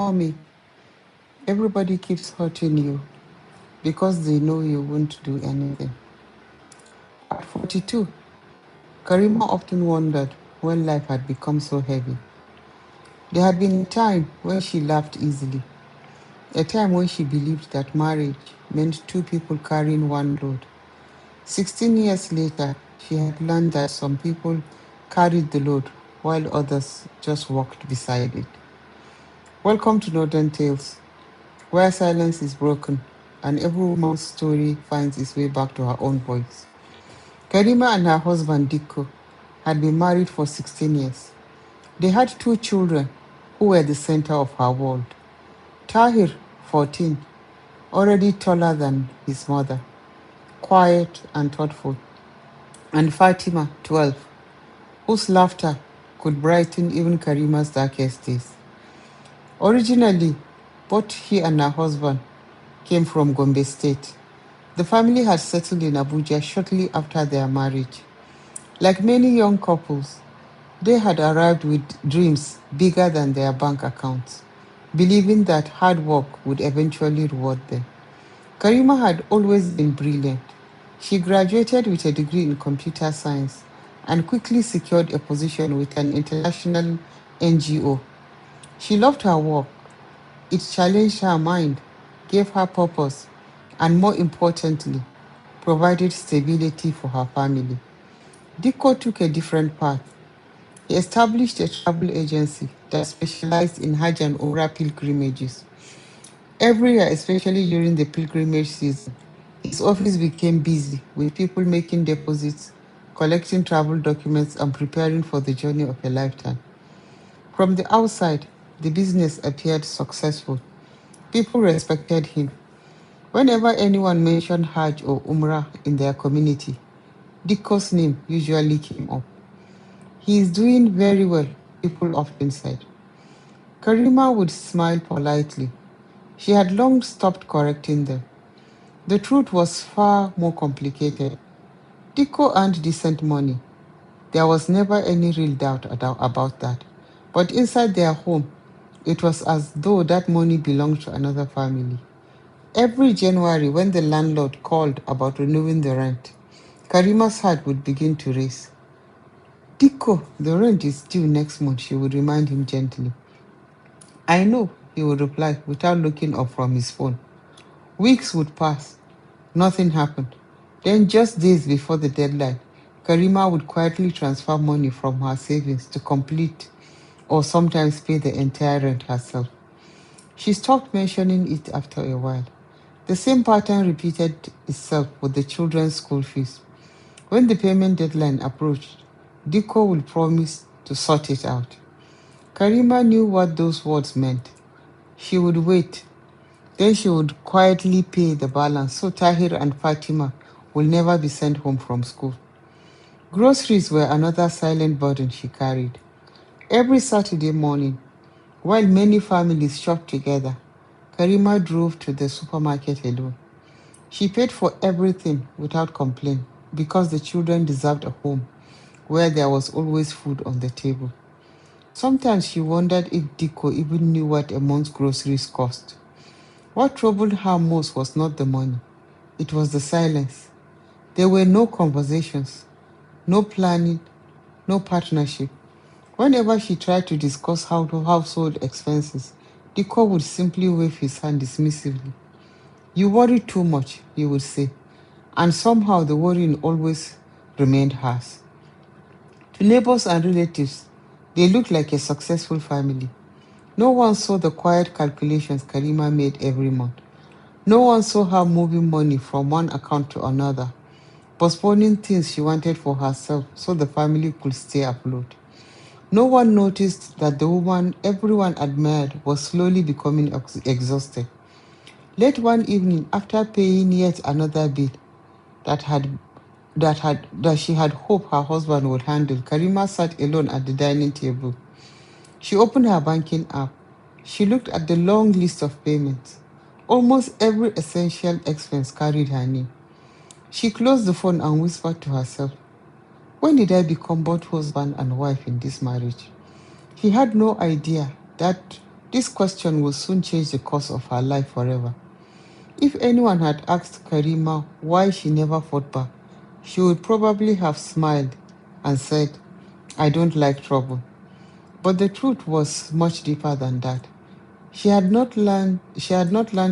Mommy, everybody keeps hurting you because they know you won't do anything. At 42, Karima often wondered when life had become so heavy. There had been a time when she laughed easily, a time when she believed that marriage meant two people carrying one load. 16 years later, she had learned that some people carried the load while others just walked beside it. Welcome to Northern Tales, where silence is broken and every woman's story finds its way back to her own voice. Karima and her husband Dikko had been married for 16 years. They had two children who were the center of her world. Tahir, 14, already taller than his mother, quiet and thoughtful, and Fatima, 12, whose laughter could brighten even Karima's darkest days. Originally, both he and her husband came from Gombe State. The family had settled in Abuja shortly after their marriage. Like many young couples, they had arrived with dreams bigger than their bank accounts, believing that hard work would eventually reward them. Karima had always been brilliant. She graduated with a degree in computer science and quickly secured a position with an international NGO. She loved her work. It challenged her mind, gave her purpose, and more importantly, provided stability for her family. Dikko took a different path. He established a travel agency that specialized in Hajj and Umrah pilgrimages. Every year, especially during the pilgrimage season, his office became busy with people making deposits, collecting travel documents, and preparing for the journey of a lifetime. From the outside, the business appeared successful. People respected him. Whenever anyone mentioned Hajj or Umrah in their community, Dikko's name usually came up. He is doing very well, people often said. Karima would smile politely. She had long stopped correcting them. The truth was far more complicated. Dikko earned decent money. There was never any real doubt about that. But inside their home, it was as though that money belonged to another family. Every January, when the landlord called about renewing the rent, Karima's heart would begin to race. Dikko, the rent is due next month, she would remind him gently. I know, he would reply without looking up from his phone. Weeks would pass. Nothing happened. Then, just days before the deadline, Karima would quietly transfer money from her savings to complete or sometimes pay the entire rent herself. She stopped mentioning it after a while. The same pattern repeated itself with the children's school fees. When the payment deadline approached, Diko would promise to sort it out. Karima knew what those words meant. She would wait, then she would quietly pay the balance so Tahir and Fatima will never be sent home from school. Groceries were another silent burden she carried. Every Saturday morning, while many families shopped together, Karima drove to the supermarket alone. She paid for everything without complaint because the children deserved a home where there was always food on the table. Sometimes she wondered if Diko even knew what a month's groceries cost. What troubled her most was not the money, it was the silence. There were no conversations, no planning, no partnership. Whenever she tried to discuss household expenses, Diko would simply wave his hand dismissively. You worry too much, he would say, and somehow the worrying always remained hers. To neighbors and relatives, they looked like a successful family. No one saw the quiet calculations Karima made every month. No one saw her moving money from one account to another, postponing things she wanted for herself so the family could stay afloat. No one noticed that the woman everyone admired was slowly becoming exhausted. Late one evening, after paying yet another bill that had that she had hoped her husband would handle, Karima sat alone at the dining table. She opened her banking app. She looked at the long list of payments. Almost every essential expense carried her name. She closed the phone and whispered to herself, when did I become both husband and wife in this marriage? She had no idea that This question will soon change the course of her life forever. If anyone had asked Karima why she never fought back, she would probably have smiled and said, I don't like trouble. But the truth was much deeper than that. She had not learned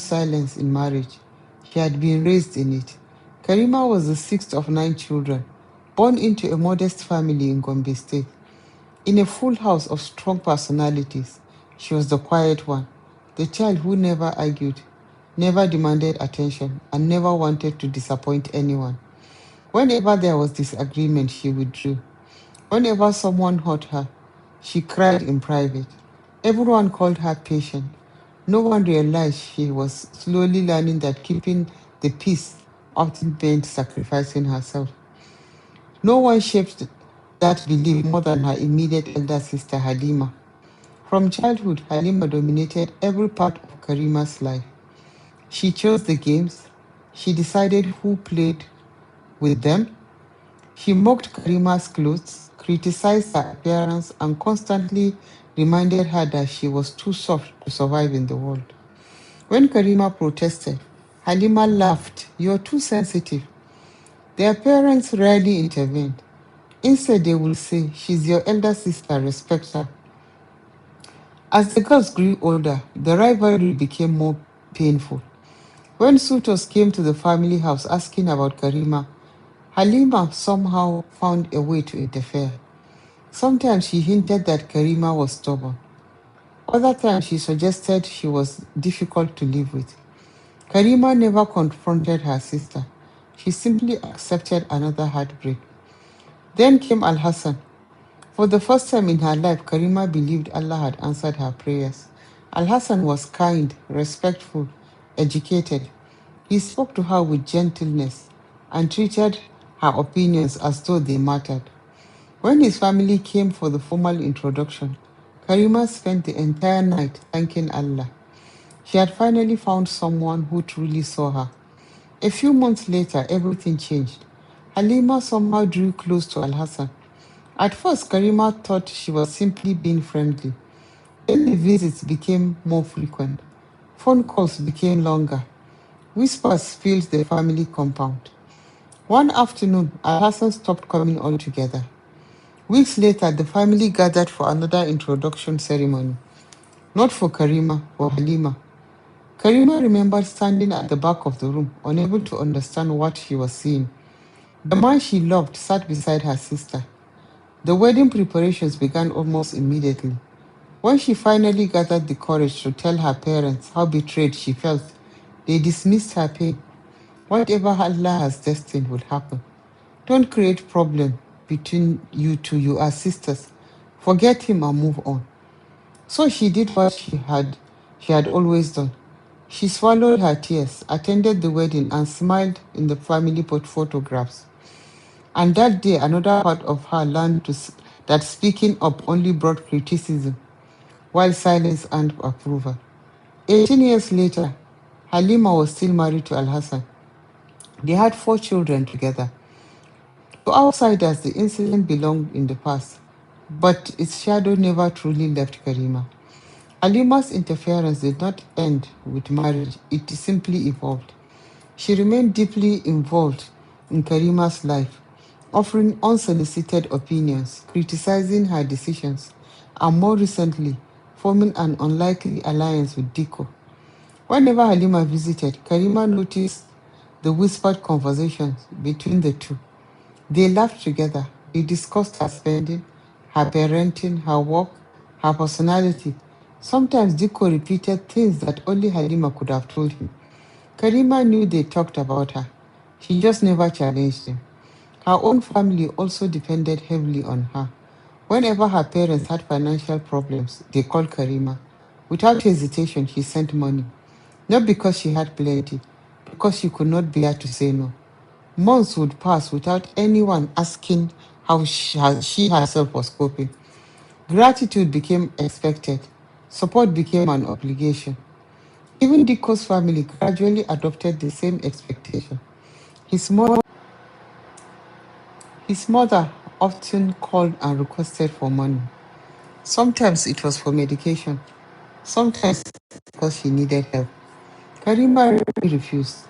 silence in marriage. She had been raised in it. Karima was the sixth of nine children, born into a modest family in Gombe State. In a full house of strong personalities, she was the quiet one, the child who never argued, never demanded attention, and never wanted to disappoint anyone. Whenever there was disagreement, she withdrew. Whenever someone hurt her, she cried in private. Everyone called her patient. No one realized she was slowly learning that keeping the peace often meant sacrificing herself. No one shaped that belief more than her immediate elder sister Halima. From childhood, Halima dominated every part of Karima's life. She chose the games, she decided who played with them, she mocked Karima's clothes, criticized her appearance, and constantly reminded her that she was too soft to survive in the world. When Karima protested, Halima laughed. You're too sensitive. Their parents rarely intervened. Instead, they would say, she's your elder sister, respect her. As the girls grew older, the rivalry became more painful. When suitors came to the family house asking about Karima, Halima somehow found a way to interfere. Sometimes she hinted that Karima was stubborn. Other times she suggested she was difficult to live with. Karima never confronted her sister. She simply accepted another heartbreak. Then came Al Hassan. For the first time in her life, Karima believed Allah had answered her prayers. Al Hassan was kind, respectful, educated. He spoke to her with gentleness and treated her opinions as though they mattered. When his family came for the formal introduction, Karima spent the entire night thanking Allah. She had finally found someone who truly saw her. A few months later, everything changed. Halima somehow drew close to Al Hassan. At first, Karima thought she was simply being friendly. Then the visits became more frequent. Phone calls became longer. Whispers filled the family compound. One afternoon, Al Hassan stopped coming altogether. Weeks later, the family gathered for another introduction ceremony. Not for Karima, for Halima. Karima remembered standing at the back of the room, unable to understand what she was seeing. The man she loved sat beside her sister. The wedding preparations began almost immediately. When she finally gathered the courage to tell her parents how betrayed she felt, they dismissed her pain. Whatever Allah has destined will happen. Don't create problem between you two. You are sisters. Forget him and move on. So she did what she had always done. She swallowed her tears, attended the wedding, and smiled in the family photographs. And that day, another part of her learned that speaking up only brought criticism, while silence and approval. 18 years later, Halima was still married to Al Hassan. They had four children together. To outsiders, the incident belonged in the past, but its shadow never truly left Karima. Halima's interference did not end with marriage, it simply evolved. She remained deeply involved in Karima's life, offering unsolicited opinions, criticizing her decisions, and more recently, forming an unlikely alliance with Diko. Whenever Halima visited, Karima noticed the whispered conversations between the two. They laughed together. They discussed her spending, her parenting, her work, her personality. Sometimes Diko repeated things that only Halima could have told him. Karima knew they talked about her. She just never challenged them. Her own family also depended heavily on her. Whenever her parents had financial problems, they called Karima. Without hesitation, she sent money. Not because she had plenty, because she could not bear to say no. Months would pass without anyone asking how she herself was coping. Gratitude became expected. Support became an obligation. Even Diko's family gradually adopted the same expectation. His mother, his mother often called and requested for money. Sometimes it was for medication. sometimes because she needed help. Karima really refused,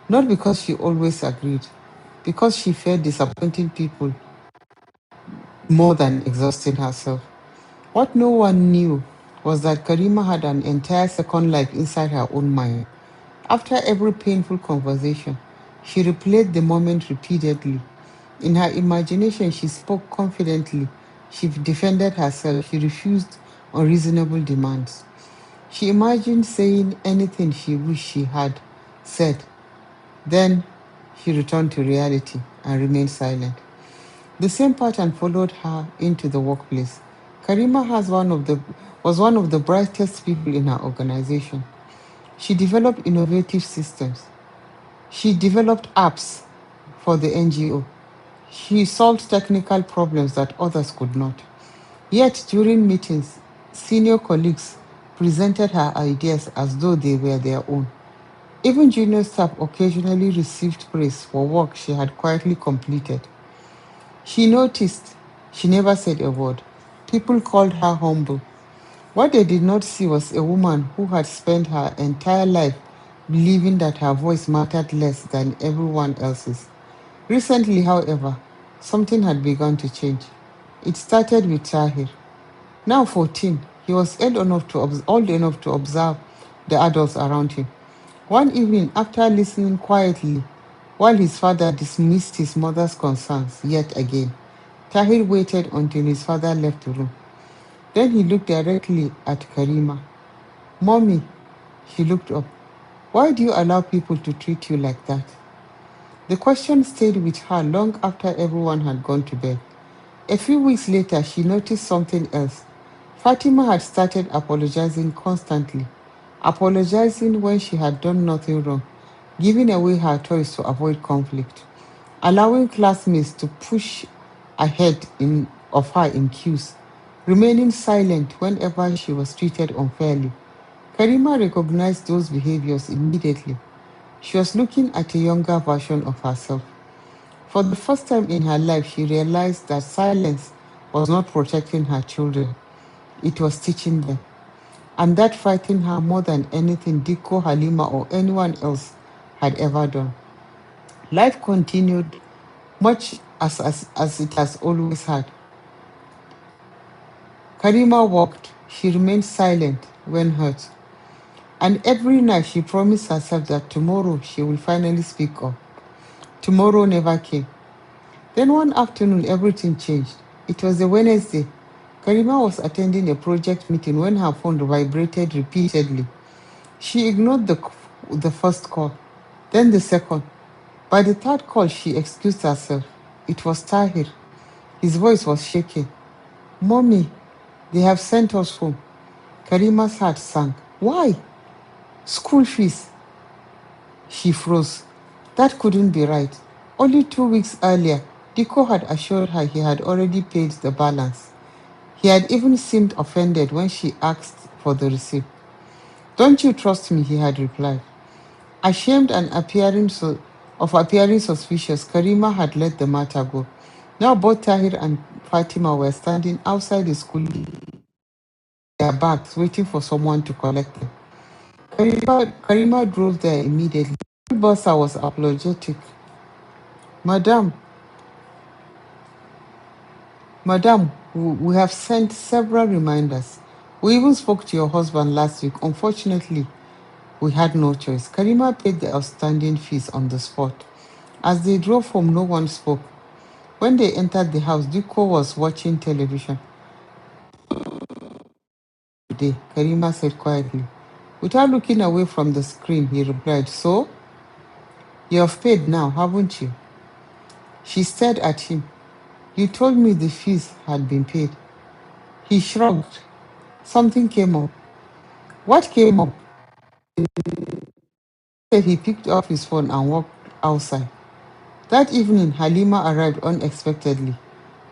not because she always agreed, because she feared disappointing people more than exhausting herself. What no one knew was that Karima had an entire second life inside her own mind. After every painful conversation, she replayed the moment repeatedly. In her imagination, she spoke confidently. She defended herself. She refused unreasonable demands. She imagined saying anything she wished she had said. Then she returned to reality and remained silent. The same pattern followed her into the workplace. Karima was one of the brightest people in her organization. She developed innovative systems. She developed apps for the NGO. She solved technical problems that others could not. Yet, during meetings, senior colleagues presented her ideas as though they were their own. Even junior staff occasionally received praise for work she had quietly completed. She noticed she never said a word. People called her humble. What they did not see was a woman who had spent her entire life believing that her voice mattered less than everyone else's. Recently, however, something had begun to change. It started with Tahir. Now 14, he was old enough to observe the adults around him. One evening, after listening quietly while his father dismissed his mother's concerns yet again, Tahir waited until his father left the room. Then he looked directly at Karima. Mommy, she looked up. Why do you allow people to treat you like that? The question stayed with her long after everyone had gone to bed. A few weeks later, she noticed something else. Fatima had started apologizing constantly, apologizing when she had done nothing wrong, giving away her toys to avoid conflict, allowing classmates to push of her in queues, remaining silent whenever she was treated unfairly. Karima recognized those behaviors immediately. She was looking at a younger version of herself. For the first time in her life, she realized that silence was not protecting her children, it was teaching them. And that frightened her more than anything Diko, Halima, or anyone else had ever done. Life continued much as it has always had. Karima walked. She remained silent when hurt. And every night she promised herself that tomorrow she will finally speak up. Tomorrow never came. Then one afternoon, everything changed. It was a Wednesday. Karima was attending a project meeting when her phone vibrated repeatedly. She ignored the first call, then the second. By the third call, she excused herself. It was Tahir. His voice was shaking. Mommy, they have sent us home. Karima's heart sank. Why? School fees. She froze. That couldn't be right. Only 2 weeks earlier, Diko had assured her he had already paid the balance. He had even seemed offended when she asked for the receipt. Don't you trust me? He had replied. Ashamed and appearing suspicious, Karima had let the matter go. Now both Tahir and Fatima were standing outside the school, their bags, waiting for someone to collect them. Karima drove there immediately. The bursar was apologetic. Madam, Madam, we have sent several reminders. We even spoke to your husband last week. Unfortunately, we had no choice. Karima paid the outstanding fees on the spot. As they drove home, no one spoke. When they entered the house, Diko was watching television. Today, Karima said quietly. Without looking away from the screen, he replied, So, you have paid now, haven't you? She stared at him. You told me the fees had been paid. He shrugged. Something came up. What came up? Said he picked up his phone and walked outside. That evening, Halima arrived unexpectedly.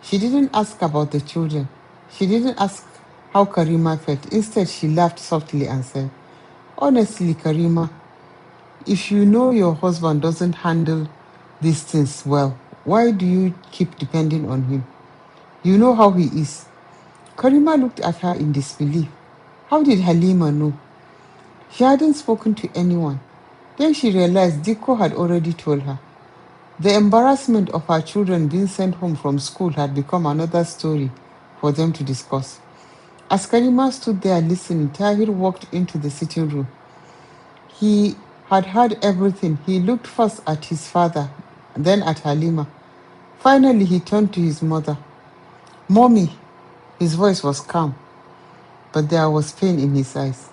She didn't ask about the children. She didn't ask how Karima felt. Instead, she laughed softly and said, Honestly, Karima, if you know your husband doesn't handle these things well, why do you keep depending on him? You know how he is. Karima looked at her in disbelief. How did Halima know? She hadn't spoken to anyone. Then she realized Diko had already told her. The embarrassment of her children being sent home from school had become another story for them to discuss. As Karima stood there listening, Tahir walked into the sitting room. He had heard everything. He looked first at his father, then at Halima. Finally, he turned to his mother. Mommy! His voice was calm, but there was pain in his eyes.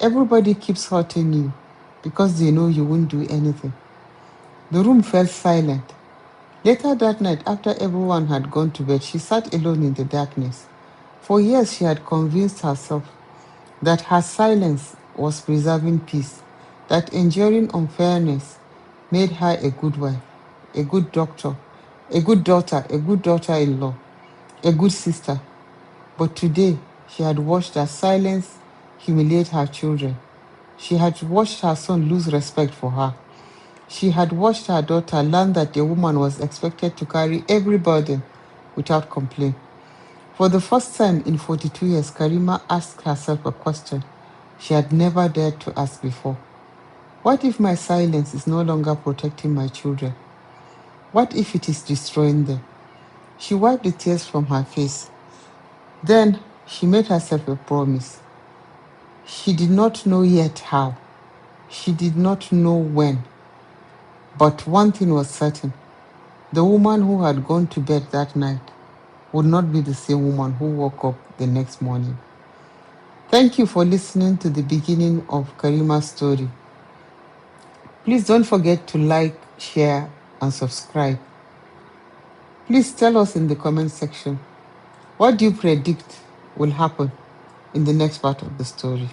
Everybody keeps hurting you because they know you won't do anything. The room fell silent. Later that night, after everyone had gone to bed, she sat alone in the darkness. For years, she had convinced herself that her silence was preserving peace, that enduring unfairness made her a good wife, a good doctor, a good daughter, a good daughter in law, a good sister. But today, she had watched her silence humiliate her children. She had watched her son lose respect for her. She had watched her daughter learn that a woman was expected to carry every burden without complaint. For the first time in 42 years, Karima asked herself a question she had never dared to ask before. What if my silence is no longer protecting my children? What if it is destroying them? She wiped the tears from her face. Then she made herself a promise. She did not know yet how. She did not know when. But one thing was certain. The woman who had gone to bed that night would not be the same woman who woke up the next morning. Thank you for listening to the beginning of Karima's story. Please don't forget to like, share, and subscribe. Please tell us in the comment section, what do you predict will happen in the next part of the story?